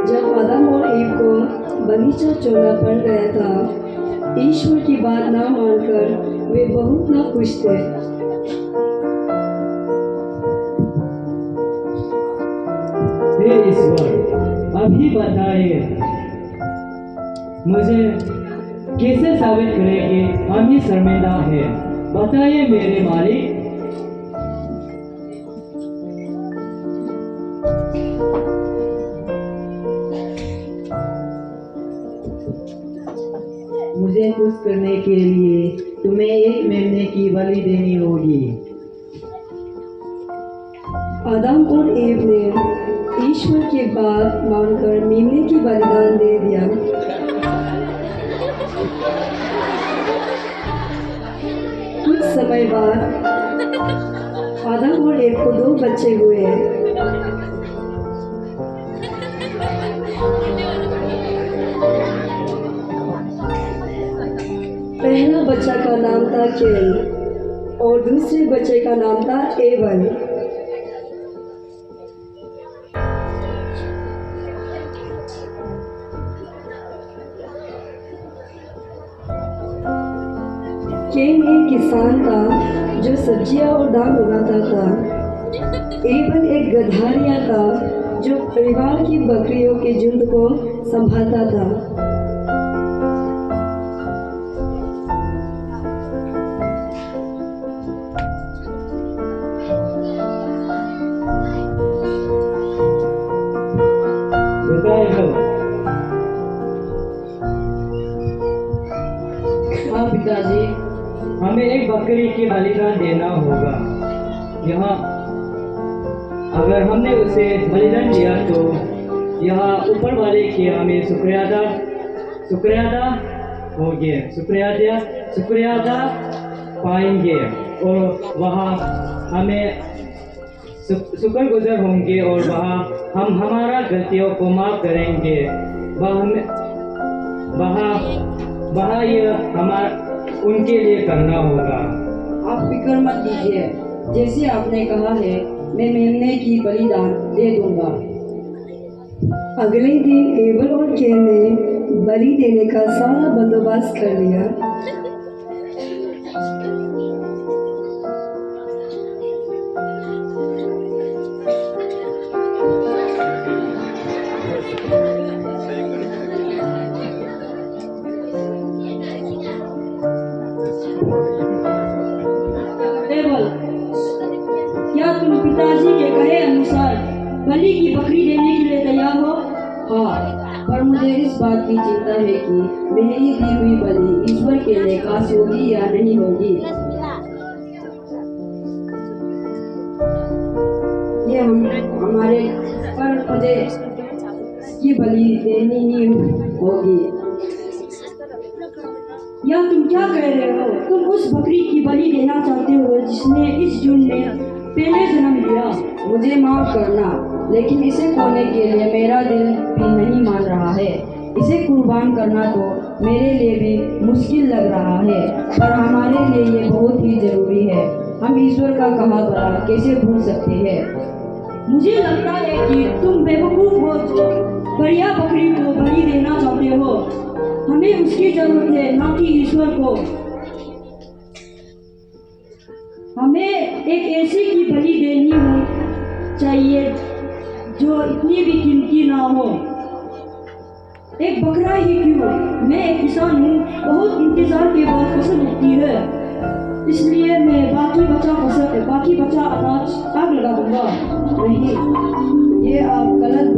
जब आदम और ईव को बगीचा छोड़ना पड़ गया था, ईश्वर की बात ना मानकर वे बहुत नाखुश थे। हे ईश्वर, अभी बताइए मुझे कैसे साबित करें कि हम ही शर्मिंदा हैं। बताइए मेरे मालिक। मुझे खुश करने के लिए तुम्हें एक मेमने की बलि देनी होगी। आदम और ईव ने ईश्वर की बात मानकर मेमने की बलिदान दे दिया। कुछ समय बाद आदम और ईव को 2 बच्चे हुए। पहला बच्चा का नाम था केन और दूसरे बच्चे का नाम था एबल। केन एक किसान था जो सब्जियां और दाल उगाता था। एबल एक गधारिया था जो परिवार की बकरियों के झुंड को संभालता था। हाँ पिताजी, हमें एक बकरी की बलिदान देना होगा। यहाँ अगर हमने उसे बलिदान दिया तो यहाँ ऊपर वाले की हमें शुक्रियादा होंगे, शुक्रियादा पाएंगे और वहाँ हमें शुक्रगुजार होंगे और वहाँ हम हमारा गलतियों को माफ करेंगे। वहाँ यह उनके लिए करना होगा। आप फिक्र मत कीजिए, जैसे आपने कहा है मैं मेमने की बलिदान दे दूंगा। अगले दिन एबल और केन ने बलि देने का सारा बंदोबस्त कर लिया। एबल, क्या तुम पिताजी के कहे अनुसार बलि की बकरी देने के लिए तैयार हो? हाँ, पर मुझे इस बात की चिंता है कि मेरी दी हुई बलि ईश्वर के लिए खास होगी या नहीं होगी। ये हमारे पर मुझे की बलि देनी ही होगी। या तुम क्या कह रहे हो? तुम उस बकरी की बलि देना चाहते हो जिसने इस झुंड में पहले जन्म लिया। मुझे माफ करना, लेकिन इसे खोने के लिए मेरा दिल भी नहीं मान रहा है। इसे कुर्बान करना तो मेरे लिए भी मुश्किल लग रहा है, पर हमारे लिए ये बहुत ही जरूरी है। हम ईश्वर का कहा भला कैसे भूल सकते हैं? मुझे लगता है कि तुम बेवकूफ हो जो बढ़िया बकरी को बलि देना चाहते हो। हमें उसकी जरूरत है, ना कि ईश्वर को। हमें एक ऐसी की बलि देनी हो चाहिए जो इतनी भी कीमती ना हो। एक बकरा ही क्यों, मैं एक किसान हूँ, बहुत इंतजार के बाद फसल उगती है, इसलिए मैं बाकी बचा अनाज आग लगा दूंगा। नहीं, ये आप गलत